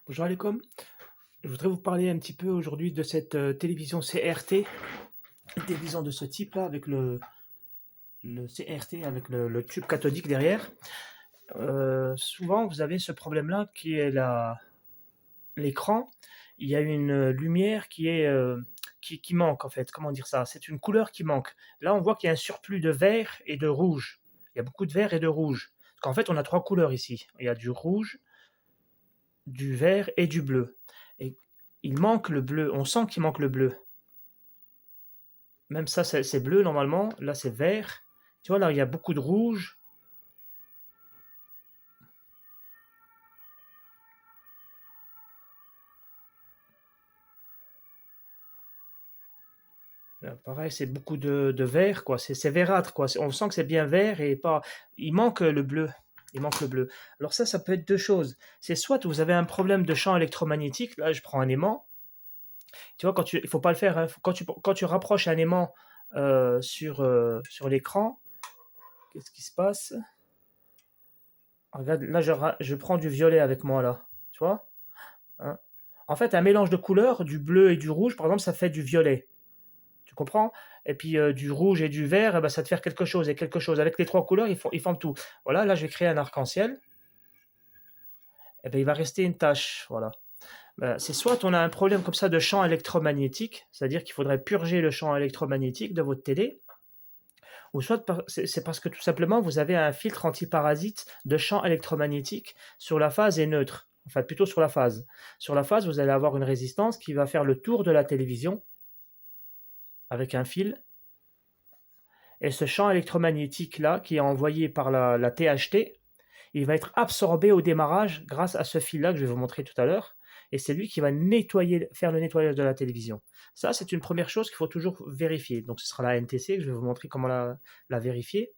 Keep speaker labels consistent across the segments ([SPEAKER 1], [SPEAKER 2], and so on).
[SPEAKER 1] Bonjour Alécom, je voudrais vous parler un petit peu aujourd'hui de cette télévision CRT, une télévision de ce type-là avec le CRT avec le tube cathodique derrière. Souvent vous avez ce problème-là qui est l'écran. Il y a une lumière qui manque en fait. Comment dire ça? C'est une couleur qui manque. Là on voit qu'il y a un surplus de vert et de rouge. Il y a beaucoup de vert et de rouge. Parce qu'en fait on a trois couleurs ici. Il y a du rouge, du vert et du bleu. Et il manque le bleu, on sent qu'il manque le bleu. Même ça, c'est bleu normalement, là c'est vert. Tu vois, là il y a beaucoup de rouge. Là, pareil, c'est beaucoup de vert, quoi. C'est verdâtre, quoi. On sent que c'est bien vert et pas. Il manque le bleu. Il manque le bleu. Alors ça peut être deux choses. C'est soit vous avez un problème de champ électromagnétique. Là, je prends un aimant. Tu vois, il faut pas le faire, hein. Quand tu rapproches un aimant sur l'écran, qu'est-ce qui se passe? Regarde, là, je prends du violet avec moi, là. Tu vois? Hein. En fait, un mélange de couleurs, du bleu et du rouge, par exemple, ça fait du violet. Tu comprends? Et puis du rouge et du vert, eh ben, ça te fait quelque chose et quelque chose. Avec les trois couleurs, ils forment tout. Voilà, là, je vais créer un arc-en-ciel. Et ben, il va rester une tache. Voilà. Ben, c'est soit on a un problème comme ça de champ électromagnétique, c'est-à-dire qu'il faudrait purger le champ électromagnétique de votre télé, ou soit c'est parce que tout simplement vous avez un filtre antiparasite de champ électromagnétique sur la phase et neutre. Enfin, plutôt sur la phase. Sur la phase, vous allez avoir une résistance qui va faire le tour de la télévision avec un fil. Et ce champ électromagnétique-là, qui est envoyé par la THT, il va être absorbé au démarrage grâce à ce fil-là que je vais vous montrer tout à l'heure. Et c'est lui qui va faire le nettoyage de la télévision. Ça, c'est une première chose qu'il faut toujours vérifier. Donc, ce sera la NTC que je vais vous montrer comment la vérifier.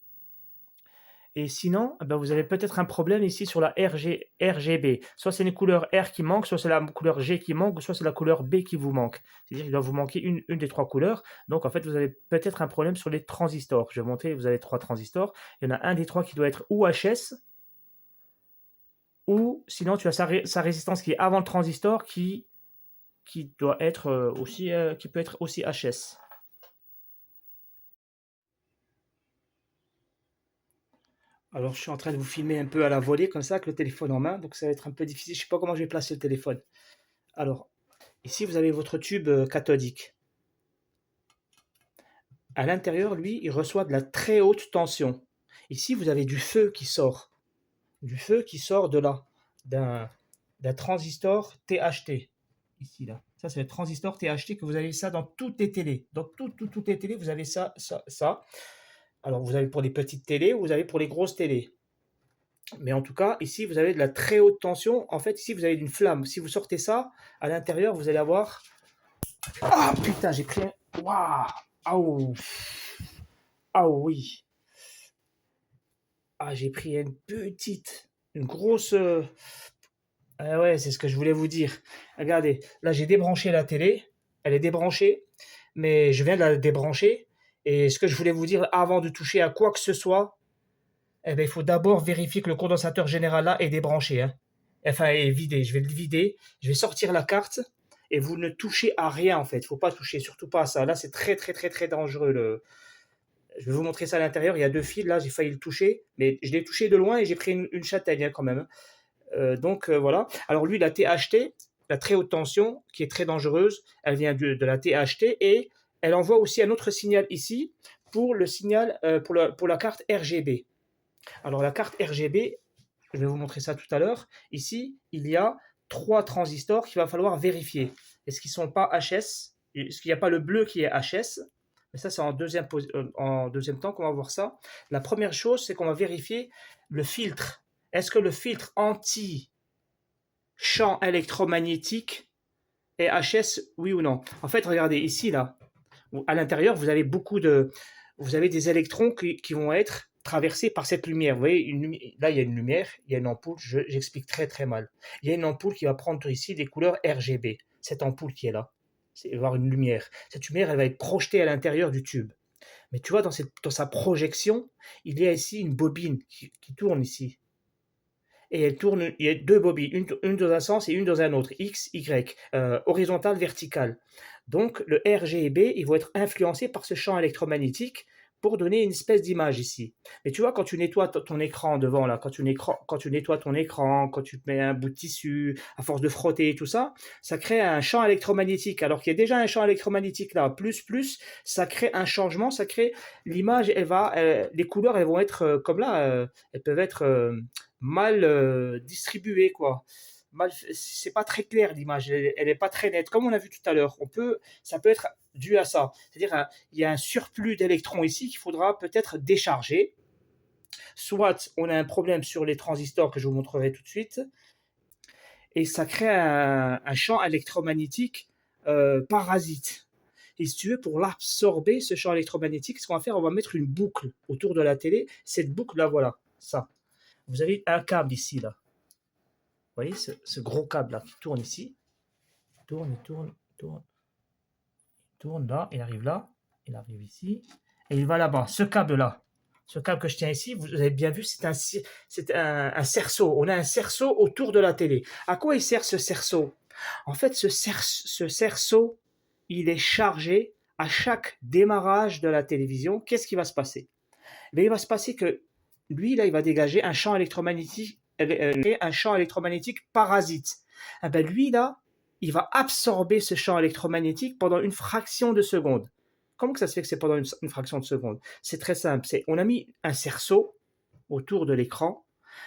[SPEAKER 1] Et sinon, eh ben, vous avez peut-être un problème ici sur la RGB. Soit c'est une couleur R qui manque, soit c'est la couleur G qui manque, soit c'est la couleur B qui vous manque. C'est-à-dire qu'il doit vous manquer une des trois couleurs. Donc en fait, vous avez peut-être un problème sur les transistors. Je vais montrer, vous avez trois transistors. Il y en a un des trois qui doit être ou HS, ou sinon tu as sa résistance qui est avant le transistor qui doit être qui peut être aussi HS. Alors, je suis en train de vous filmer un peu à la volée, comme ça, avec le téléphone en main. Donc, ça va être un peu difficile. Je ne sais pas comment je vais placer le téléphone. Alors, ici, vous avez votre tube cathodique. À l'intérieur, lui, il reçoit de la très haute tension. Ici, vous avez du feu qui sort. Du feu qui sort de là, d'un transistor THT. Ici, là. Ça, c'est le transistor THT que vous avez ça dans toutes les télés. Dans toutes les télés, vous avez ça, ça, ça. Alors, vous avez pour les petites télés, vous avez pour les grosses télés. Mais en tout cas, ici, vous avez de la très haute tension. En fait, ici, vous avez une flamme. Si vous sortez ça, à l'intérieur, vous allez avoir... Ah putain, j'ai pris un... Waouh. Ah oh. Ah oui. Ah, j'ai pris une grosse... Ah ouais, c'est ce que je voulais vous dire. Regardez, là, j'ai débranché la télé. Elle est débranchée, mais je viens de la débrancher. Et ce que je voulais vous dire avant de toucher à quoi que ce soit, eh ben, il faut d'abord vérifier que le condensateur général là est débranché, hein. Enfin, est vidé. Je vais le vider. Je vais sortir la carte et vous ne touchez à rien en fait. Il ne faut pas toucher, surtout pas à ça. Là, c'est très très très très dangereux. Je vais vous montrer ça à l'intérieur. Il y a deux fils là. J'ai failli le toucher, mais je l'ai touché de loin et j'ai pris une châtaigne, hein, quand même, hein. Donc voilà. Alors lui, la THT, la très haute tension, qui est très dangereuse, elle vient de la THT et elle envoie aussi un autre signal ici pour le signal pour la carte RGB. Alors la carte RGB, je vais vous montrer ça tout à l'heure. Ici, il y a trois transistors qu'il va falloir vérifier. Est-ce qu'ils ne sont pas HS? Est-ce qu'il n'y a pas le bleu qui est HS? Mais ça, c'est en deuxième temps qu'on va voir ça. La première chose, c'est qu'on va vérifier le filtre. Est-ce que le filtre anti-champ électromagnétique est HS, oui ou non? En fait, regardez ici, là, à l'intérieur, vous avez des électrons qui vont être traversés par cette lumière. Vous voyez, là, il y a une lumière, il y a une ampoule, j'explique très très mal. Il y a une ampoule qui va prendre ici des couleurs RGB. Cette ampoule qui est là, c'est voir une lumière. Cette lumière, elle va être projetée à l'intérieur du tube. Mais tu vois, dans sa projection, il y a ici une bobine qui tourne ici. et elle tourne, il y a deux bobines, une dans un sens et une dans un autre, X, Y, horizontale, verticale. Donc le RG et B, ils vont être influencés par ce champ électromagnétique pour donner une espèce d'image ici. Mais tu vois, quand tu nettoies ton écran devant, là, quand tu nettoies ton écran, quand tu te mets un bout de tissu, à force de frotter et tout ça, ça crée un champ électromagnétique. Alors qu'il y a déjà un champ électromagnétique là, plus, ça crée un changement, ça crée l'image, les couleurs, elles vont être comme là, elles peuvent être mal distribuées, quoi. C'est pas très clair l'image, elle est pas très nette. Comme on a vu tout à l'heure, ça peut être dû à ça. C'est-à-dire, il y a un surplus d'électrons ici qu'il faudra peut-être décharger. Soit on a un problème sur les transistors que je vous montrerai tout de suite, et ça crée un champ électromagnétique parasite. Et si tu veux, pour l'absorber, ce champ électromagnétique, ce qu'on va faire, on va mettre une boucle autour de la télé. Cette boucle-là, voilà, ça. Vous avez un câble ici, là. Vous voyez, ce gros câble-là qui tourne ici. Il tourne, il tourne, il tourne, il tourne là, il arrive ici, et il va là-bas. Ce câble que je tiens ici, vous avez bien vu, c'est un cerceau. On a un cerceau autour de la télé. À quoi il sert ce cerceau? En fait, ce cerceau, il est chargé à chaque démarrage de la télévision. Qu'est-ce qui va se passer? Mais il va se passer que lui, là, il va dégager un champ électromagnétique parasite. Ah ben lui, là, il va absorber ce champ électromagnétique pendant une fraction de seconde. Comment que ça se fait que c'est pendant une fraction de seconde? C'est très simple. On a mis un cerceau autour de l'écran.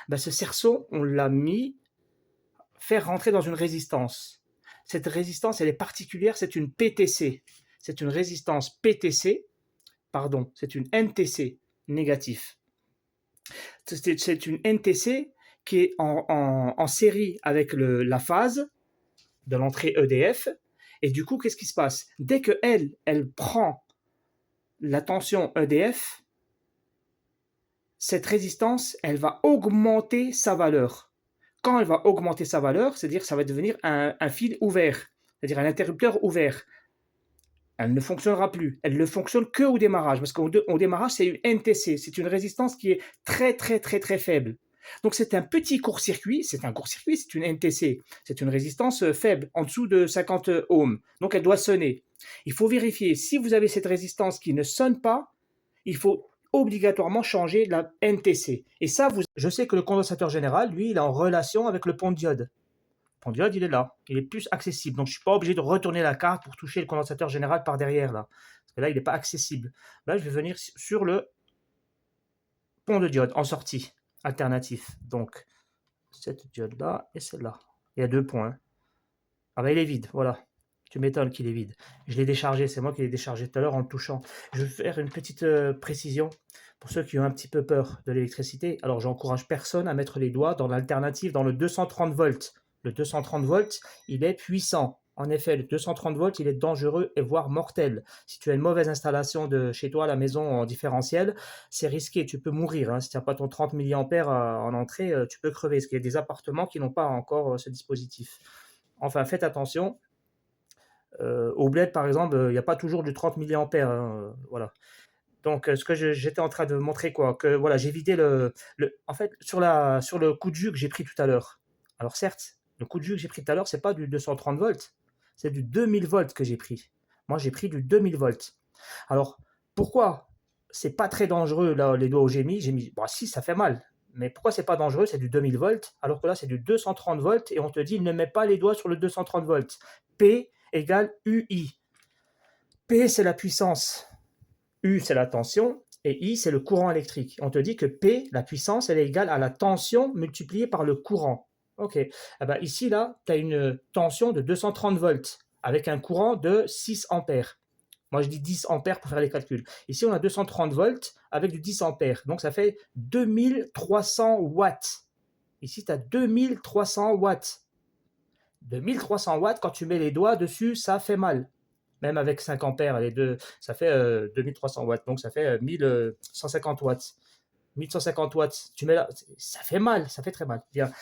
[SPEAKER 1] Ben, ce cerceau, on l'a mis faire rentrer dans une résistance. Cette résistance, elle est particulière, c'est une PTC. C'est une résistance PTC, pardon, c'est une NTC négatif. C'est une NTC qui est en série avec la phase de l'entrée EDF. Et du coup, qu'est-ce qui se passe? Dès que elle prend la tension EDF, cette résistance, elle va augmenter sa valeur. Quand elle va augmenter sa valeur, c'est-à-dire que ça va devenir un fil ouvert, c'est-à-dire un interrupteur ouvert. Elle ne fonctionnera plus. Elle ne fonctionne qu'au démarrage, parce qu'au démarrage, c'est une NTC, c'est une résistance qui est très, très, très, très faible. Donc c'est un petit court-circuit, c'est une NTC, c'est une résistance faible, en dessous de 50 ohms. Donc elle doit sonner. Il faut vérifier, si vous avez cette résistance qui ne sonne pas, il faut obligatoirement changer la NTC. Et ça, je sais que le condensateur général, lui, il est en relation avec le pont de diode. Le pont de diode, il est là, il est plus accessible. Donc je ne suis pas obligé de retourner la carte pour toucher le condensateur général par derrière, là. Parce que là, il n'est pas accessible. Là, je vais venir sur le pont de diode en sortie alternatif. Donc, cette diode-là et celle-là. Il y a deux points. Ah ben, il est vide, voilà. Tu m'étonnes qu'il est vide. Je l'ai déchargé, c'est moi qui l'ai déchargé tout à l'heure en le touchant. Je vais faire une petite précision pour ceux qui ont un petit peu peur de l'électricité. Alors, j'encourage personne à mettre les doigts dans l'alternative, dans le 230 volts. Le 230 volts, il est puissant. En effet, le 230 volts, il est dangereux et voire mortel. Si tu as une mauvaise installation de chez toi à la maison en différentiel, c'est risqué, tu peux mourir. Hein. Si tu n'as pas ton 30 mA en entrée, tu peux crever. Parce qu'il y a des appartements qui n'ont pas encore ce dispositif. Enfin, faites attention. Au bled, par exemple, il n'y a pas toujours du 30 mA. Hein, voilà. Donc, ce que j'étais en train de montrer, quoi, que voilà, j'ai vidé en fait, sur le coup de jus que j'ai pris tout à l'heure. Alors, certes, le coup de jus que j'ai pris tout à l'heure, c'est pas du 230 volts, c'est du 2000 volts que j'ai pris. Moi, j'ai pris du 2000 volts. Alors, pourquoi c'est pas très dangereux, là, les doigts où j'ai mis, bon, si, ça fait mal. Mais pourquoi c'est pas dangereux, c'est du 2000 volts, alors que là, c'est du 230 volts, et on te dit, ne mets pas les doigts sur le 230 volts. P égale UI. P, c'est la puissance. U, c'est la tension, et I, c'est le courant électrique. On te dit que P, la puissance, elle est égale à la tension multipliée par le courant. Ok. Ah ben ici, là, tu as une tension de 230 volts avec un courant de 6 ampères. Moi, je dis 10 ampères pour faire les calculs. Ici, on a 230 volts avec du 10 ampères. Donc, ça fait 2300 watts. Ici, tu as 2300 watts. 2300 watts, quand tu mets les doigts dessus, ça fait mal. Même avec 5 ampères, les deux, ça fait 2300 watts. Donc, ça fait 1150 watts. 1150 watts, tu mets là, ça fait mal, ça fait très mal. Bien.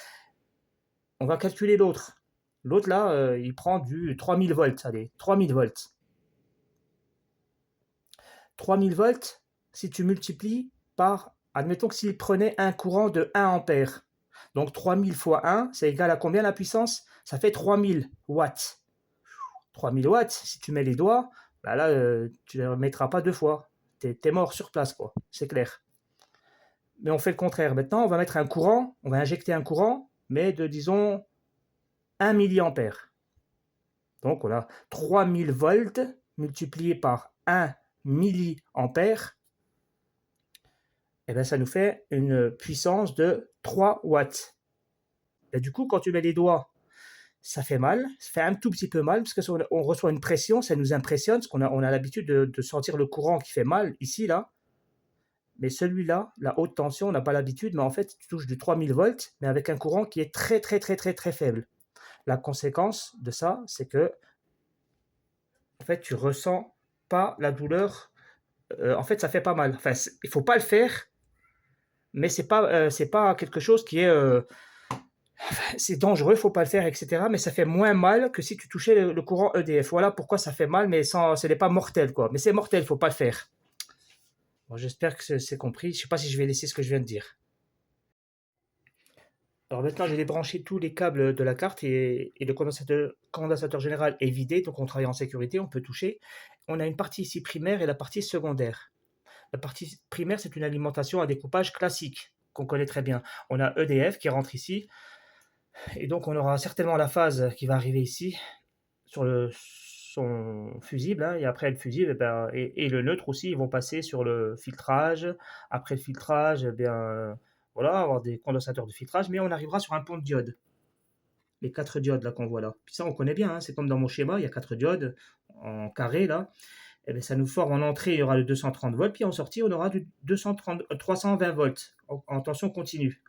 [SPEAKER 1] On va calculer l'autre. L'autre, là, il prend du 3000 volts. Allez, 3000 volts. 3000 volts, si tu multiplies par, admettons que s'il prenait un courant de 1 ampère. Donc 3000 fois 1, c'est égal à combien la puissance? Ça fait 3000 watts. 3000 watts, si tu mets les doigts, bah là, tu ne les remettras pas deux fois. Tu es mort sur place, quoi. C'est clair. Mais on fait le contraire. Maintenant, on va mettre un courant, on va injecter un courant, mais de, disons, 1 milliampère. Donc, on a 3000 volts multiplié par 1 milliampère. Et bien, ça nous fait une puissance de 3 watts. Et du coup, quand tu mets les doigts, ça fait mal, ça fait un tout petit peu mal, parce qu'on reçoit une pression, ça nous impressionne, parce qu'on a l'habitude de sentir le courant qui fait mal, ici, là. Mais celui-là, la haute tension, on n'a pas l'habitude, mais en fait, tu touches du 3000 volts, mais avec un courant qui est très, très, très, très, très faible. La conséquence de ça, c'est que, en fait, tu ressens pas la douleur. En fait, ça fait pas mal. Enfin, il faut pas le faire, mais c'est pas quelque chose qui est, c'est dangereux, faut pas le faire, etc. Mais ça fait moins mal que si tu touchais le courant EDF. Voilà pourquoi ça fait mal, mais ce n'est pas mortel, quoi. Mais c'est mortel, faut pas le faire. Bon, j'espère que c'est compris. Je sais pas si je vais laisser ce que je viens de dire. Alors maintenant, j'ai débranché tous les câbles de la carte et le condensateur général est vidé, donc on travaille en sécurité, on peut toucher. On a une partie ici primaire et la partie secondaire. La partie primaire, c'est une alimentation à découpage classique qu'on connaît très bien. On a EDF qui rentre ici et donc on aura certainement la phase qui va arriver ici sur son fusible, hein, et après le fusible et le neutre aussi, ils vont passer sur le filtrage. Après le filtrage, voilà, avoir des condensateurs de filtrage, mais on arrivera sur un pont de diode. Les quatre diodes là qu'on voit là. Puis ça, on connaît bien, hein, c'est comme dans mon schéma, il y a quatre diodes en carré là. Et bien, ça nous forme en entrée, il y aura le 230 volts, puis en sortie, on aura du 320 volts en tension continue.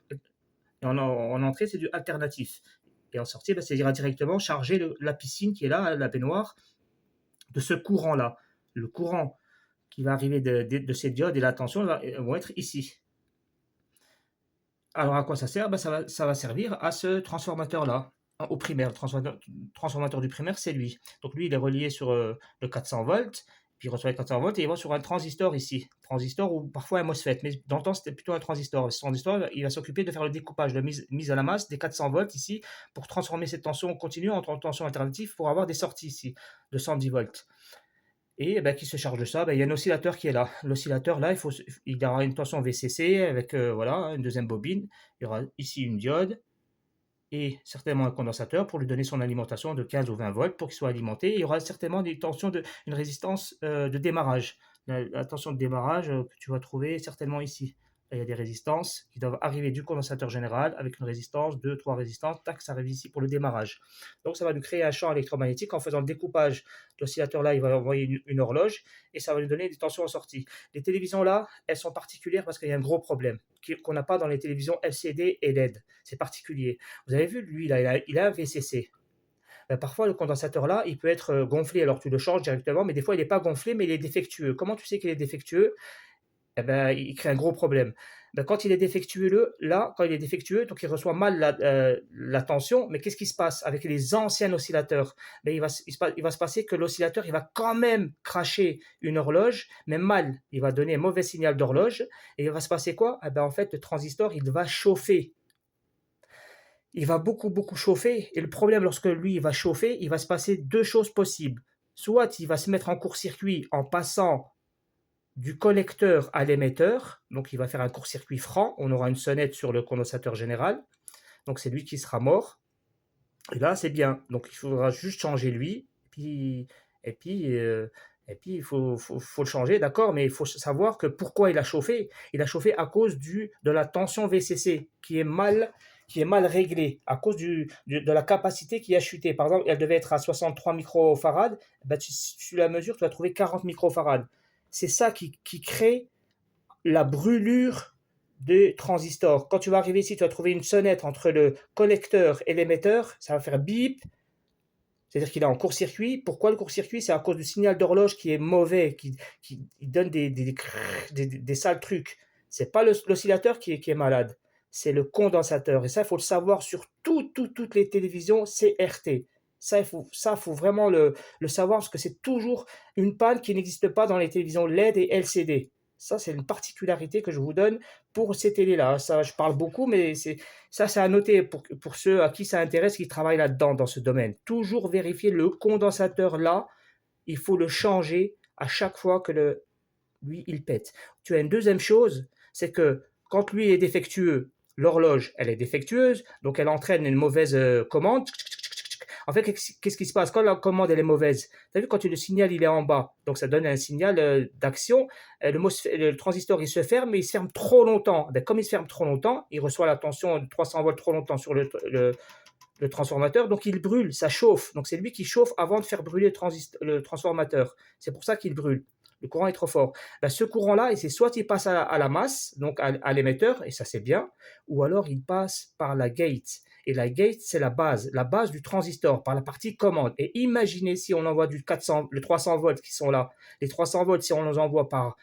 [SPEAKER 1] Et en entrée, c'est du alternatif. Et en sortie, ça ira directement charger la piscine qui est là, la baignoire, de ce courant-là. Le courant qui va arriver de ces diodes et la tension vont être ici. Alors à quoi ça sert? Ça va servir à ce transformateur-là, au primaire. Le transformateur du primaire, c'est lui. Donc lui, il est relié sur le 400 volts, puis il reçoit les 400 volts et il va sur un transistor ici. Transistor ou parfois un MOSFET, mais dans le temps, c'était plutôt un transistor. Ce transistor, il va s'occuper de faire le découpage, de mise à la masse des 400 volts ici, pour transformer cette tension continue en tension alternative pour avoir des sorties ici de 110 volts. Et qui se charge de ça? Il y a un oscillateur qui est là. L'oscillateur, là, il aura une tension VCC avec voilà, une deuxième bobine. Il y aura ici une diode et certainement un condensateur pour lui donner son alimentation de 15 ou 20 volts pour qu'il soit alimenté. Il y aura certainement une résistance de démarrage. La tension de démarrage que tu vas trouver certainement ici. Là, il y a des résistances qui doivent arriver du condensateur général avec une résistance, 2, 3 résistances. Tac, ça arrive ici pour le démarrage. Donc, ça va nous créer un champ électromagnétique. En faisant le découpage, l'oscillateur là, il va envoyer une horloge et ça va nous donner des tensions en sortie. Les télévisions là, elles sont particulières parce qu'il y a un gros problème qu'on n'a pas dans les télévisions LCD et LED. C'est particulier. Vous avez vu, lui, là, il a un VCC. Parfois, le condensateur là, il peut être gonflé. Alors, tu le changes directement, mais des fois, il n'est pas gonflé, mais il est défectueux. Comment tu sais qu'il est défectueux? Il crée un gros problème. Quand il est défectueux, quand il est défectueux, donc il reçoit mal la tension, mais qu'est-ce qui se passe avec les anciens oscillateurs? Il va se passer que l'oscillateur, il va quand même cracher une horloge, mais mal. Il va donner un mauvais signal d'horloge, et il va se passer quoi? En fait, le transistor, il va chauffer. Il va beaucoup, beaucoup chauffer, et le problème, lorsque lui, il va chauffer, il va se passer deux choses possibles. Soit il va se mettre en court-circuit en passant du collecteur à l'émetteur, donc il va faire un court-circuit franc, on aura une sonnette sur le condensateur général, donc c'est lui qui sera mort, et là c'est bien, donc il faudra juste changer lui, et puis il faut le changer, d'accord, mais il faut savoir que pourquoi il a chauffé à cause de la tension VCC qui est mal réglée, à cause de la capacité qui a chuté. Par exemple, elle devait être à 63 microfarads, si tu la mesures, tu vas trouver 40 microfarads. C'est ça qui crée la brûlure des transistors. Quand tu vas arriver ici, tu vas trouver une sonnette entre le collecteur et l'émetteur, ça va faire bip, c'est-à-dire qu'il est en court-circuit. Pourquoi le court-circuit? C'est à cause du signal d'horloge qui est mauvais, qui donne des sales trucs. C'est pas l'oscillateur qui est malade, c'est le condensateur. Et ça, il faut le savoir sur toutes les télévisions CRT. Ça, il faut vraiment le savoir parce que c'est toujours une panne qui n'existe pas dans les télévisions LED et LCD. Ça, c'est une particularité que je vous donne pour ces télés-là. Ça, je parle beaucoup, mais ça, c'est à noter pour ceux à qui ça intéresse, qui travaillent là-dedans, dans ce domaine. Toujours vérifier le condensateur là, il faut le changer à chaque fois que lui, il pète. Tu as une deuxième chose, c'est que quand lui est défectueux, l'horloge, elle est défectueuse, donc elle entraîne une mauvaise commande. En fait, qu'est-ce qui se passe quand la commande elle est mauvaise? Tu as vu quand le signal il est en bas, donc ça donne un signal d'action. Le transistor il se ferme, mais il se ferme trop longtemps. Ben, comme il se ferme trop longtemps, il reçoit la tension de 300 volts trop longtemps sur le transformateur, donc il brûle, ça chauffe. Donc c'est lui qui chauffe avant de faire brûler le transformateur. C'est pour ça qu'il brûle. Le courant est trop fort. Ben, ce courant-là, et c'est soit il passe à la masse, donc à l'émetteur, et ça c'est bien, ou alors il passe par la gate. Et la gate, c'est la base du transistor, par la partie commande. Et imaginez si on envoie du 400, le 300 volts qui sont là, les 300 volts, si on les envoie par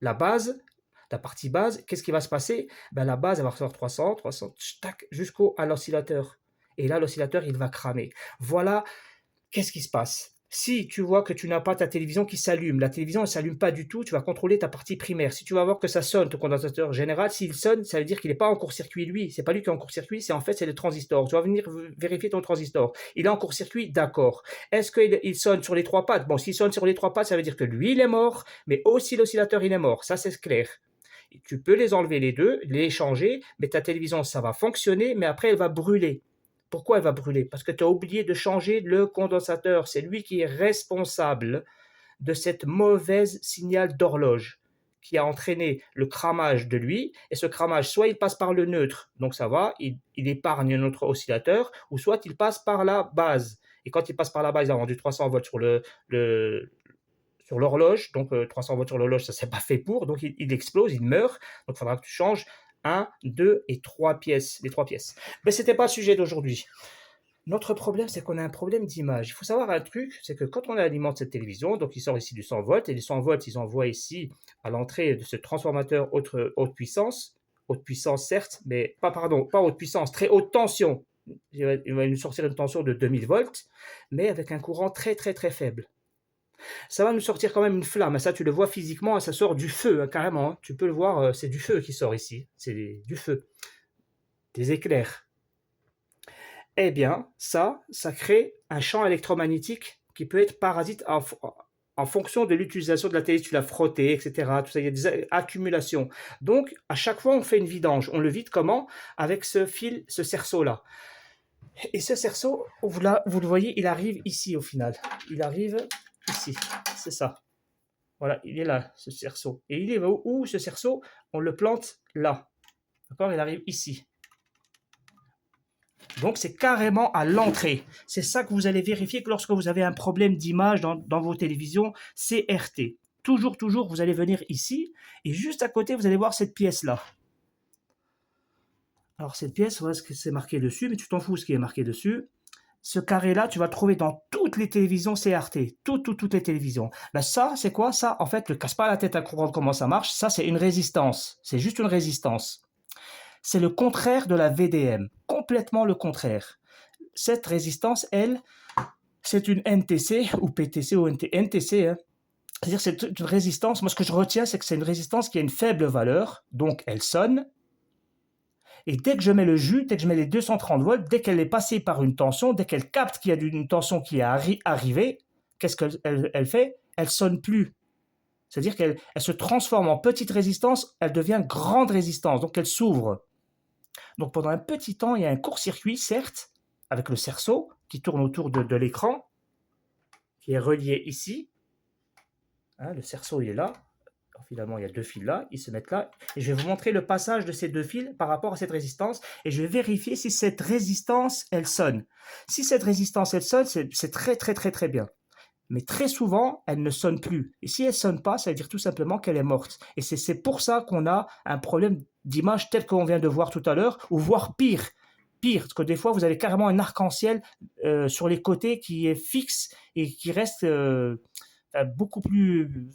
[SPEAKER 1] la base, la partie base, qu'est-ce qui va se passer? Ben, la base, elle va recevoir 300, 300, tac, jusqu'au à l'oscillateur. Et là, l'oscillateur, il va cramer. Voilà, qu'est-ce qui se passe? Si tu vois que tu n'as pas ta télévision qui s'allume, la télévision ne s'allume pas du tout, tu vas contrôler ta partie primaire. Si tu vas voir que ça sonne, ton condensateur général, s'il sonne, ça veut dire qu'il n'est pas en court-circuit lui. C'est pas lui qui est en court-circuit, c'est le transistor. Tu vas venir vérifier ton transistor. Il est en court-circuit, d'accord. Est-ce qu'il sonne sur les trois pattes? Bon, s'il sonne sur les trois pattes, ça veut dire que lui, il est mort, mais aussi l'oscillateur, il est mort. Ça, c'est clair. Tu peux les enlever les deux, les changer, mais ta télévision, ça va fonctionner, mais après, elle va brûler. Pourquoi elle va brûler? Parce que tu as oublié de changer le condensateur. C'est lui qui est responsable de cette mauvaise signal d'horloge qui a entraîné le cramage de lui. Et ce cramage, soit il passe par le neutre, donc ça va, il épargne notre oscillateur, ou soit il passe par la base. Et quand il passe par la base, il a rendu 300 volts sur l'horloge, donc 300 volts sur l'horloge, ça ne s'est pas fait pour, donc il explose, il meurt, donc il faudra que tu changes un, deux et trois pièces, les trois pièces. Mais ce n'était pas le sujet d'aujourd'hui. Notre problème, c'est qu'on a un problème d'image. Il faut savoir un truc, c'est que quand on alimente cette télévision, donc il sort ici du 100 volts, et les 100 volts, ils envoient ici à l'entrée de ce transformateur haute puissance certes, mais pas haute puissance, très haute tension. Il va nous sortir une tension de 2000 volts, mais avec un courant très très très faible. Ça va nous sortir quand même une flamme. Ça, tu le vois physiquement, ça sort du feu, hein, carrément. Hein. Tu peux le voir, c'est du feu qui sort ici. C'est du feu, des éclairs. Eh bien, ça crée un champ électromagnétique qui peut être parasite en fonction de l'utilisation de la télé. Tu l'as frotté, etc. Tout ça, il y a des accumulations. Donc, à chaque fois, on fait une vidange. On le vide comment? Avec ce fil, ce cerceau-là. Et ce cerceau, vous le voyez, il arrive ici au final. Il arrive ici. C'est ça. Voilà, il est là, ce cerceau. Et il est où ce cerceau? On le plante là. D'accord? Il arrive ici. Donc, c'est carrément à l'entrée. C'est ça que vous allez vérifier que lorsque vous avez un problème d'image dans vos télévisions CRT. Toujours, vous allez venir ici. Et juste à côté, vous allez voir cette pièce-là. Alors, cette pièce, voilà ce que c'est marqué dessus, mais tu t'en fous ce qui est marqué dessus. Ce carré-là, tu vas le trouver dans toutes les télévisions CRT, toutes les télévisions. Ben ça, c'est quoi ça? En fait, ne casse pas la tête à comprendre comment ça marche. Ça, c'est une résistance. C'est juste une résistance. C'est le contraire de la VDM, complètement le contraire. Cette résistance, elle, c'est une NTC ou PTC ou NTC. Hein. C'est-à-dire c'est une résistance, moi ce que je retiens, c'est que c'est une résistance qui a une faible valeur, donc elle sonne, et dès que je mets le jus, dès que je mets les 230 volts, dès qu'elle est passée par une tension, dès qu'elle capte qu'il y a une tension qui est arrivée, qu'est-ce qu'elle fait? Elle sonne plus. C'est-à-dire qu'elle se transforme en petite résistance, elle devient grande résistance, donc elle s'ouvre. Donc pendant un petit temps, il y a un court-circuit, certes, avec le cerceau qui tourne autour de l'écran, qui est relié ici. Hein, le cerceau, il est là. Alors, finalement, il y a deux fils là, ils se mettent là. Et je vais vous montrer le passage de ces deux fils par rapport à cette résistance. Et je vais vérifier si cette résistance, elle sonne. Si cette résistance, elle sonne, c'est très, très, très, très bien. Mais très souvent, elle ne sonne plus. Et si elle ne sonne pas, ça veut dire tout simplement qu'elle est morte. Et c'est pour ça qu'on a un problème d'image tel qu'on vient de voir tout à l'heure, ou voire pire. Pire, parce que des fois, vous avez carrément un arc-en-ciel sur les côtés qui est fixe et qui reste beaucoup plus...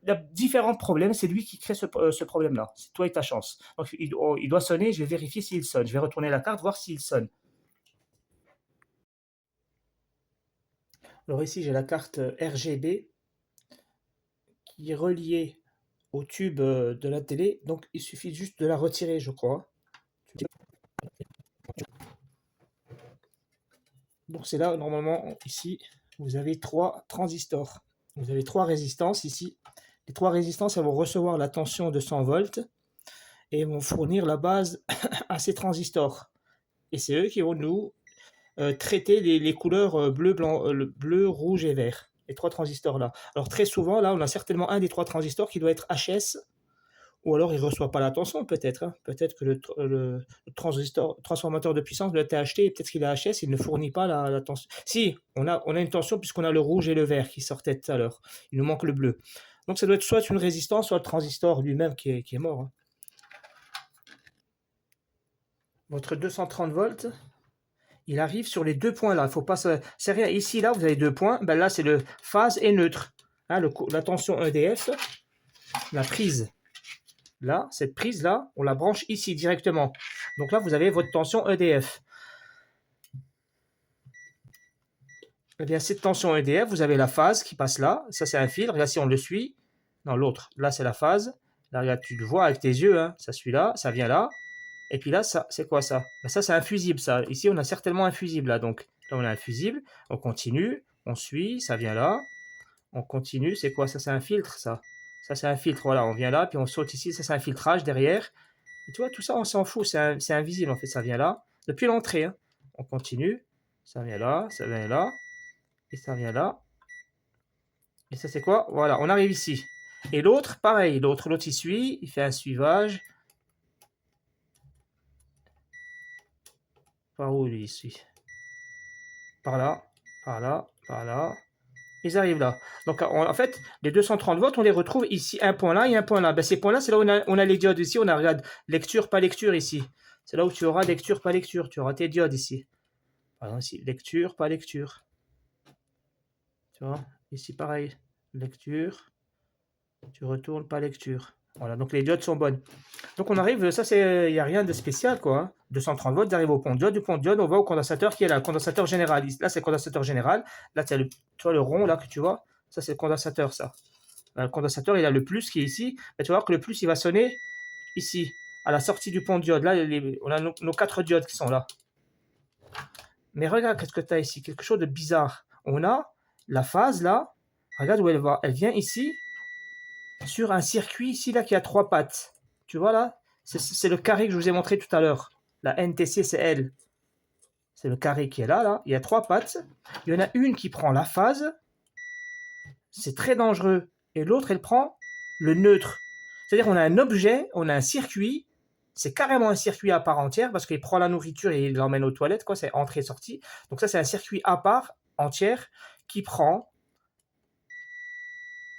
[SPEAKER 1] Il y a différents problèmes, c'est lui qui crée ce problème-là. C'est toi et ta chance. Donc, il doit sonner, je vais vérifier s'il sonne. Je vais retourner la carte, voir s'il sonne. Alors ici, j'ai la carte RGB qui est reliée au tube de la télé. Donc il suffit juste de la retirer, je crois. Donc c'est là, normalement, ici, vous avez 3 transistors. Vous avez 3 résistances ici. Les 3 résistances, elles vont recevoir la tension de 100 volts et vont fournir la base à ces transistors. Et c'est eux qui vont nous traiter les couleurs bleu, blanc, bleu, rouge et vert. Les 3 transistors là. Alors très souvent, là, on a certainement un des 3 transistors qui doit être HS, ou alors il ne reçoit pas la tension, peut-être. Hein. Peut-être que le transformateur de puissance doit être acheté, et peut-être qu'il est HS, il ne fournit pas la tension. Si, on a une tension puisqu'on a le rouge et le vert qui sortaient tout à l'heure. Il nous manque le bleu. Donc ça doit être soit une résistance, soit le transistor lui-même qui est mort. Hein. Votre 230 volts, il arrive sur les 2 points là. Il faut pas se... C'est rien. Ici, là, vous avez 2 points. Ben là, c'est le phase et neutre. Hein, la tension EDF, la prise. Là, cette prise-là, on la branche ici directement. Donc là, vous avez votre tension EDF. Eh bien, cette tension EDF, vous avez la phase qui passe là. Ça, c'est un fil. Regarde si on le suit. Non, l'autre. Là, c'est la phase. Là, regarde, tu le vois avec tes yeux. Hein. Ça suit là, ça vient là. Et puis là, ça, c'est quoi ça? Ben, ça, c'est un fusible, ça. Ici, on a certainement un fusible, là. Donc, là, on a un fusible. On continue. On suit. Ça vient là. On continue. C'est quoi? Ça, c'est un filtre, ça. Ça, c'est un filtre. Voilà, on vient là. Puis on saute ici. Ça, c'est un filtrage derrière. Et tu vois, tout ça, on s'en fout. C'est invisible, en fait. Ça vient là. Depuis l'entrée. Hein. On continue. Ça vient là. Ça vient là. Et ça vient là. Et ça, c'est quoi? Voilà, on arrive ici. Et l'autre, pareil. L'autre, il suit. Il fait un suivage. Par où, lui, il suit? Par là. Par là. Par là. Ils arrivent là. Donc, en fait, les 230 volts, on les retrouve ici. Un point là et un point là. Ben, ces points-là, c'est là où on a les diodes ici. On a, regarde, lecture, pas lecture ici. C'est là où tu auras lecture, pas lecture. Tu auras tes diodes ici. Par exemple, ici, lecture, pas lecture. Tu vois, ici, pareil. Lecture. Tu retournes, pas lecture. Voilà, donc les diodes sont bonnes. Donc on arrive, ça c'est, il n'y a rien de spécial quoi. Hein. 230 volts, j'arrive au pont de diode. Du pont de diode, on va au condensateur qui est là, le condensateur général. Là c'est le condensateur général. Là tu vois le rond là que tu vois. Ça c'est le condensateur ça. Là, le condensateur il a le plus qui est ici. Là, tu vas voir que le plus il va sonner ici, à la sortie du pont de diode. Là on a nos 4 diodes qui sont là. Mais regarde qu'est-ce que tu as ici, quelque chose de bizarre. On a la phase là. Regarde où elle va. Elle vient ici. Sur un circuit ici là qui a 3 pattes. Tu vois là, c'est le carré que je vous ai montré tout à l'heure. La NTCCL. C'est le carré qui est là, là. Il y a 3 pattes. Il y en a une qui prend la phase. C'est très dangereux. Et l'autre, elle prend le neutre. C'est-à-dire on a un objet, on a un circuit. C'est carrément un circuit à part entière parce qu'il prend la nourriture et il l'emmène aux toilettes. C'est entrée-sortie. Donc ça, c'est un circuit à part entière qui prend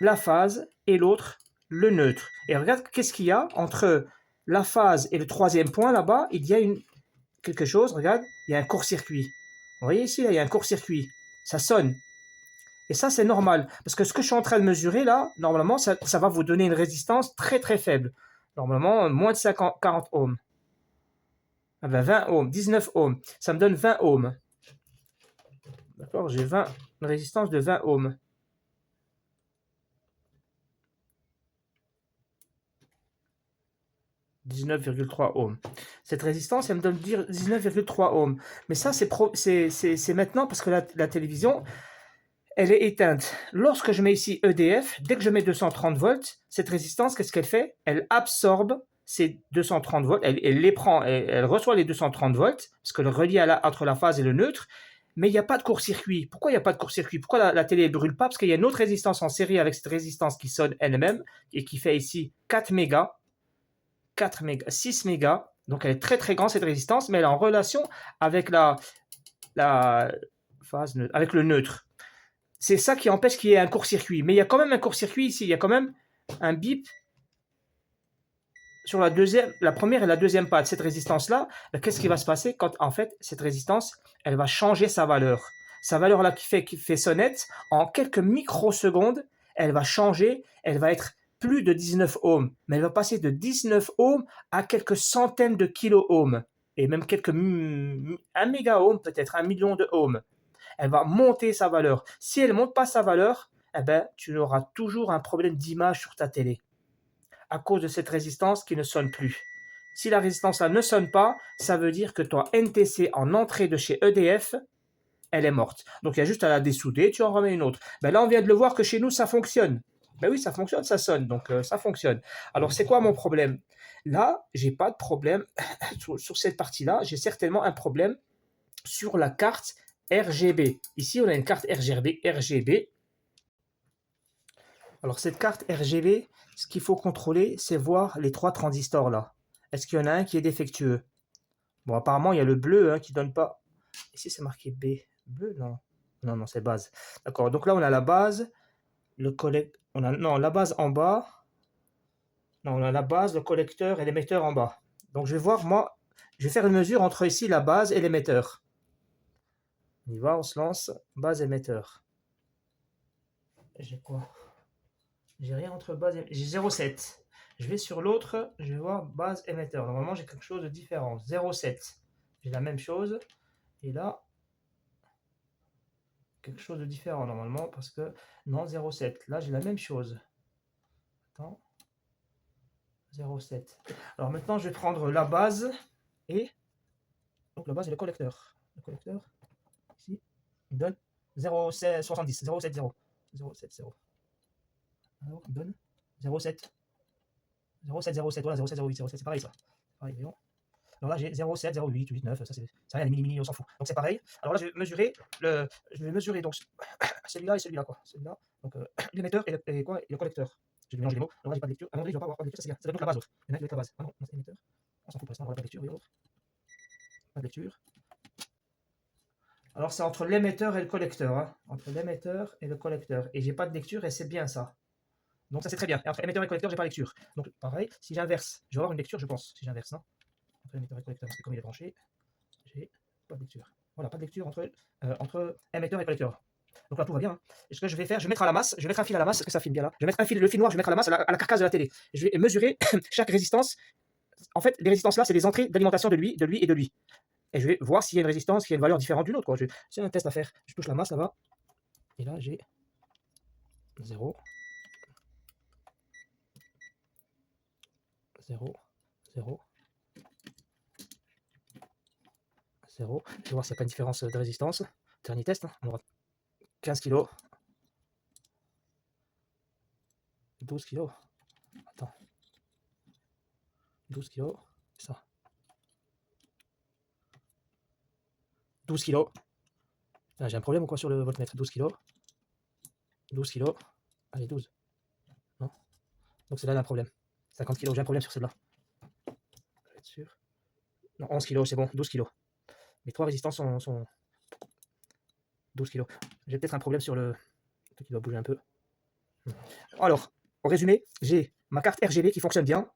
[SPEAKER 1] la phase et l'autre le neutre. Et regarde qu'est-ce qu'il y a entre la phase et le troisième point là-bas, il y a quelque chose, regarde, il y a un court-circuit. Vous voyez ici, là, il y a un court-circuit. Ça sonne. Et ça, c'est normal. Parce que ce que je suis en train de mesurer là, normalement, ça va vous donner une résistance très très faible. Normalement, moins de 40 ohms. Ah ben 20 ohms, 19 ohms. Ça me donne 20 ohms. D'accord, j'ai une résistance de 20 ohms. 19,3 ohms. Cette résistance, elle me donne 19,3 ohms. Mais ça, c'est maintenant parce que la télévision, elle est éteinte. Lorsque je mets ici EDF, dès que je mets 230 volts, cette résistance, qu'est-ce qu'elle fait? Elle absorbe ces 230 volts, elle les prend, elle reçoit les 230 volts, parce que le relie entre la phase et le neutre, mais il n'y a pas de court-circuit. Pourquoi il n'y a pas de court-circuit? Pourquoi la télé ne brûle pas? Parce qu'il y a une autre résistance en série avec cette résistance qui sonne elle-même, et qui fait ici 4 mégas, 4 mégas, 6 mégas, donc elle est très très grande cette résistance, mais elle est en relation avec la phase neutre, avec le neutre. C'est ça qui empêche qu'il y ait un court-circuit. Mais il y a quand même un court-circuit ici, il y a quand même un bip sur la première et la deuxième patte. Cette résistance-là, qu'est-ce qui va se passer quand en fait cette résistance, elle va changer sa valeur. Sa valeur là qui fait sonnette, en quelques microsecondes, elle va changer, elle va être plus de 19 ohms, mais elle va passer de 19 ohms à quelques centaines de kilo-ohms, et même un méga-ohm peut-être, 1 million de ohms. Elle va monter sa valeur. Si elle ne monte pas sa valeur, eh ben, tu auras toujours un problème d'image sur ta télé. à cause de cette résistance qui ne sonne plus. Si la résistance là ne sonne pas, ça veut dire que ton NTC en entrée de chez EDF, elle est morte. Donc il y a juste à la dessouder, tu en remets une autre. Ben là, on vient de le voir que chez nous, ça fonctionne. Ben oui, ça fonctionne, ça sonne, donc ça fonctionne. Alors c'est quoi mon problème? Là, j'ai pas de problème sur cette partie-là. J'ai certainement un problème sur la carte RGB. Ici, on a une carte RGB. Alors cette carte RGB, ce qu'il faut contrôler, c'est voir les 3 transistors là. Est-ce qu'il y en a un qui est défectueux? Bon, apparemment, il y a le bleu hein, qui donne pas. Ici, c'est marqué B. Bleu, non. Non, non, c'est base. D'accord. Donc là, on a la base, le collecteur. Non, la base en bas. Non, on a la base, le collecteur et l'émetteur en bas. Donc je vais voir, moi, je vais faire une mesure entre ici la base et l'émetteur. On y va, on se lance. Base émetteur. J'ai quoi? J'ai rien entre base et... J'ai 0,7. Je vais sur l'autre, je vais voir base émetteur. Normalement, j'ai quelque chose de différent. 0,7. J'ai la même chose. Et là, quelque chose de différent normalement parce que... Non, 0,7. Là, j'ai la même chose. Attends. 0,7. Alors maintenant, je vais prendre la base et... Donc la base et le collecteur. Le collecteur, ici, il donne 0,70. 0,70. 0,70. Alors, il donne 0,7. 0,7, voilà, 0,7, 0,8, 0,7, c'est pareil ça. Pareil, voyons. Alors là, j'ai 0,7, 0,8, 8, 9, ça c'est rien, les mini, on s'en fout. Donc c'est pareil. Alors là, je vais mesurer donc celui-là et celui-là, quoi. Celui-là, donc l'émetteur et quoi, et le collecteur. J'ai mélangé les mots. Alors là, j'ai pas de lecture. À mon avis, je vais pas avoir pas de lecture, ça c'est bien. Ça doit être donc la base, l'autre. Il y en a qui doit être la base. Ah non, c'est l'émetteur. On s'en fout, pour l'instant, on n'a pas de lecture, voyons l'autre. Pas de lecture. Alors c'est entre l'émetteur et le collecteur, hein. Entre l'émetteur et le collecteur. Et j'ai pas de lecture et c'est bien ça. Donc ça c'est très bien. Et entre émetteur et collecteur, j'ai pas de lecture. Donc pareil, si j'inverse, je vais avoir une lecture, je pense, si j'inverse, non? Entre émetteur et collecteur, parce que comme il est branché, j'ai pas de lecture. Voilà, pas de lecture entre émetteur et collecteur. Donc là tout va bien. Hein. Et ce que je vais faire, je vais mettre à la masse, je vais mettre un fil à la masse, est-ce que ça filme bien là? Je vais mettre un fil, le fil noir, je vais mettre à la masse à la carcasse de la télé. Je vais mesurer chaque résistance. En fait, les résistances là, c'est les entrées d'alimentation de lui, de lui et de lui. Et je vais voir s'il y a une résistance qui a une valeur différente d'une autre. C'est un test à faire. Je touche la masse là-bas. Et là, j'ai 0. 0. 0. 0. Je vais voir s'il n'y a pas une différence de résistance. Dernier test. Hein. On aura 15 kg. 12 kg. Attends. 12 kg. Ça. 12 kg. J'ai un problème ou quoi sur le voltmètre? 12 kg. 12 kg. Allez, 12. Non. Donc c'est là un problème. 50 kg, j'ai un problème sur celle-là. Je vais être sûr. Non, 11 kg, c'est bon. 12 kg. Les 3 résistances sont 12 kg. J'ai peut-être un problème sur le... qui doit bouger un peu. Alors, au résumé, j'ai ma carte RGB qui fonctionne bien.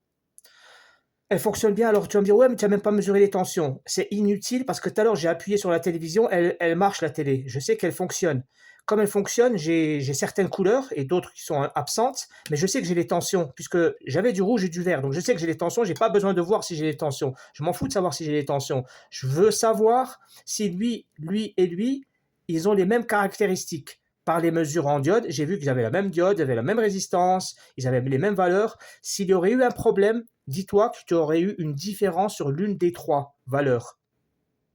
[SPEAKER 1] Elle fonctionne bien, alors tu vas me dire, ouais, mais tu n'as même pas mesuré les tensions. C'est inutile parce que tout à l'heure, j'ai appuyé sur la télévision, elle marche la télé. Je sais qu'elle fonctionne. Comme elle fonctionne, j'ai certaines couleurs et d'autres qui sont absentes, mais je sais que j'ai les tensions, puisque j'avais du rouge et du vert. Donc je sais que j'ai les tensions, je n'ai pas besoin de voir si j'ai les tensions. Je m'en fous de savoir si j'ai les tensions. Je veux savoir si lui et lui, ils ont les mêmes caractéristiques. Par les mesures en diode, j'ai vu qu'ils avaient la même diode, ils avaient la même résistance, ils avaient les mêmes valeurs. S'il y aurait eu un problème, dis-toi que tu aurais eu une différence sur l'une des 3 valeurs.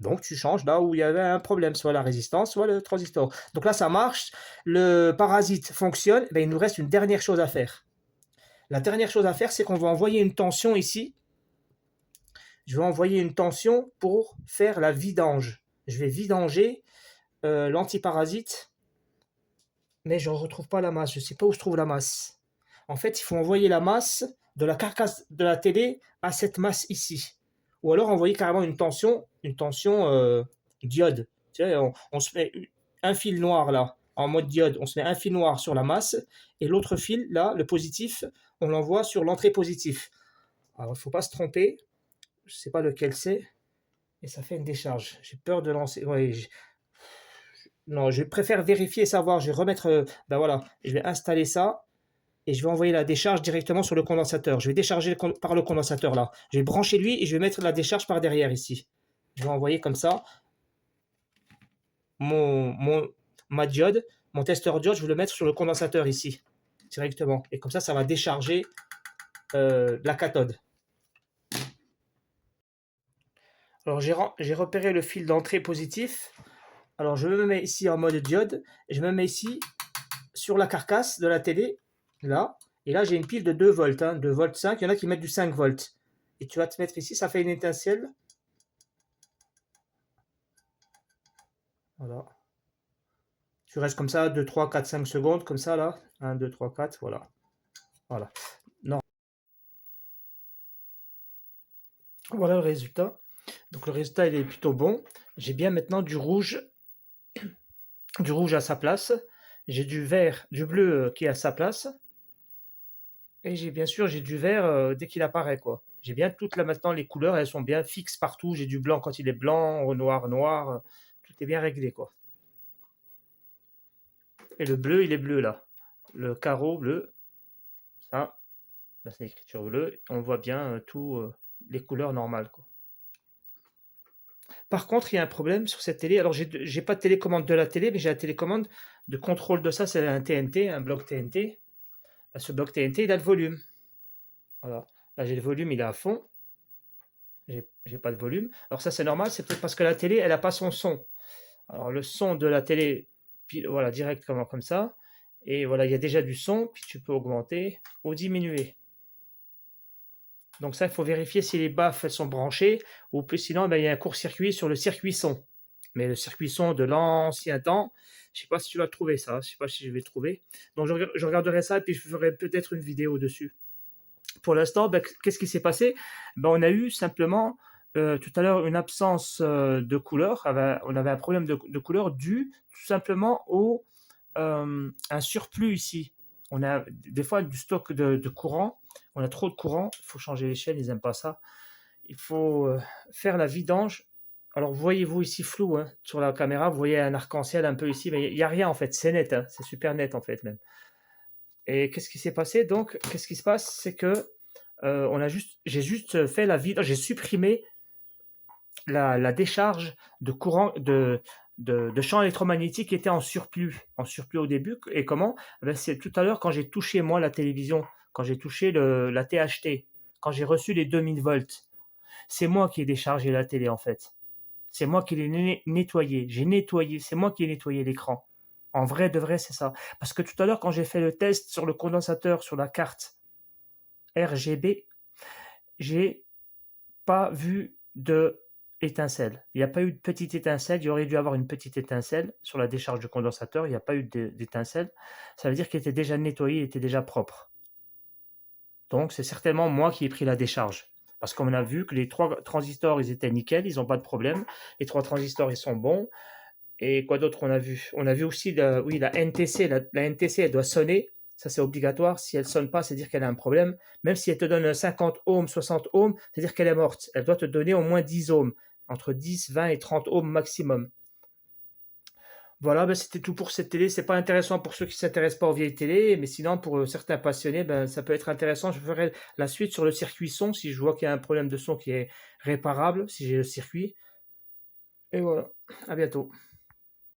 [SPEAKER 1] Donc tu changes là où il y avait un problème, soit la résistance, soit le transistor. Donc là ça marche, le parasite fonctionne, ben, il nous reste une dernière chose à faire. La dernière chose à faire, c'est qu'on va envoyer une tension ici. Je vais envoyer une tension pour faire la vidange. Je vais vidanger l'antiparasite, mais je ne retrouve pas la masse, je ne sais pas où se trouve la masse. En fait, il faut envoyer la masse de la carcasse de la télé à cette masse ici. Ou alors envoyer carrément une tension diode. Tu sais, on se met un fil noir là, en mode diode, on se met un fil noir sur la masse, et l'autre fil, là, le positif, on l'envoie sur l'entrée positive. Alors, il ne faut pas se tromper, je ne sais pas lequel c'est, et ça fait une décharge. J'ai peur de lancer... Ouais, non, je préfère vérifier et savoir. Je vais remettre... ben voilà, je vais installer ça, et je vais envoyer la décharge directement sur le condensateur. Je vais décharger par le condensateur là. Je vais brancher lui et je vais mettre la décharge par derrière ici. Je vais envoyer comme ça ma diode, mon testeur diode, je vais le mettre sur le condensateur ici, directement. Et comme ça va décharger de la cathode. Alors j'ai repéré le fil d'entrée positif. Alors je me mets ici en mode diode et je me mets ici sur la carcasse de la télé, là. Et là j'ai une pile de 2 volts, hein, 2 volts 5. Il y en a qui mettent du 5 volts. Et tu vas te mettre ici, ça fait une étincelle. Voilà. Tu restes comme ça 2, 3, 4, 5 secondes, comme ça là. 1, 2, 3, 4, voilà. Voilà. Non. Voilà le résultat. Donc le résultat il est plutôt bon. J'ai bien maintenant du rouge à sa place. J'ai du vert, du bleu qui est à sa place. Et j'ai bien sûr j'ai du vert dès qu'il apparaît quoi. J'ai bien toutes là maintenant les couleurs, elles sont bien fixes partout. J'ai du blanc quand il est blanc, au noir noir, tout est bien réglé quoi. Et le bleu, il est bleu là. Le carreau bleu, ça, là c'est l'écriture bleue. On voit bien tout les couleurs normales quoi. Par contre, il y a un problème sur cette télé. Alors, j'ai pas de télécommande de la télé, mais j'ai la télécommande de contrôle de ça. C'est un TNT, un bloc TNT. Ce bloc TNT, il a le volume. Voilà. Là, j'ai le volume, il est à fond. J'ai pas de volume. Alors, ça, c'est normal. C'est peut-être parce que la télé, elle n'a pas son son. Alors, le son de la télé, puis, voilà, direct comme ça. Et voilà, il y a déjà du son. Puis, tu peux augmenter ou diminuer. Donc, ça, il faut vérifier si les baffes elles sont branchées. Ou plus sinon, ben, il y a un court-circuit sur le circuit son. Mais le circuit son de l'ancien temps, je sais pas si tu vas trouver ça, je sais pas si je vais trouver. Donc je regarderai ça et puis je ferai peut-être une vidéo dessus. Pour l'instant, ben, qu'est-ce qui s'est passé? Ben, on a eu simplement tout à l'heure une absence de couleur. On avait un problème de couleur dû tout simplement au un surplus ici. On a des fois du stock de courant. On a trop de courant. Il faut changer les chaînes, ils n'aiment pas ça. Il faut faire la vidange. Alors, voyez-vous ici flou hein, sur la caméra, vous voyez un arc-en-ciel un peu ici, mais il n'y a rien en fait, c'est net, hein, c'est super net en fait même. Et qu'est-ce qui s'est passé donc? Qu'est-ce qui se passe? C'est que j'ai juste fait la vidange, j'ai supprimé la décharge de courant de champ électromagnétique qui était en surplus au début. Et comment? Ben, c'est tout à l'heure quand j'ai touché moi la télévision, quand j'ai touché la THT, quand j'ai reçu les 2000 volts. C'est moi qui ai déchargé la télé en fait. C'est moi qui l'ai nettoyé. J'ai nettoyé. C'est moi qui ai nettoyé l'écran. En vrai de vrai, c'est ça. Parce que tout à l'heure, quand j'ai fait le test sur le condensateur, sur la carte RGB, j'ai pas vu de étincelle. Il n'y a pas eu de petite étincelle. Il y aurait dû avoir une petite étincelle sur la décharge du condensateur. Il n'y a pas eu d'étincelle. Ça veut dire qu'il était déjà nettoyé, il était déjà propre. Donc, c'est certainement moi qui ai pris la décharge. Parce qu'on a vu que les 3 transistors, ils étaient nickel, ils n'ont pas de problème. Les 3 transistors, ils sont bons. Et quoi d'autre on a vu? On a vu aussi oui, la NTC. La NTC, elle doit sonner. Ça, c'est obligatoire. Si elle ne sonne pas, c'est-à-dire qu'elle a un problème. Même si elle te donne 50 ohms, 60 ohms, c'est-à-dire qu'elle est morte. Elle doit te donner au moins 10 ohms. Entre 10, 20 et 30 ohms maximum. Voilà, ben, c'était tout pour cette télé. C'est pas intéressant pour ceux qui s'intéressent pas aux vieilles télé, mais sinon pour certains passionnés, ben, ça peut être intéressant. Je ferai la suite sur le circuit son si je vois qu'il y a un problème de son qui est réparable, si j'ai le circuit. Et voilà, à bientôt.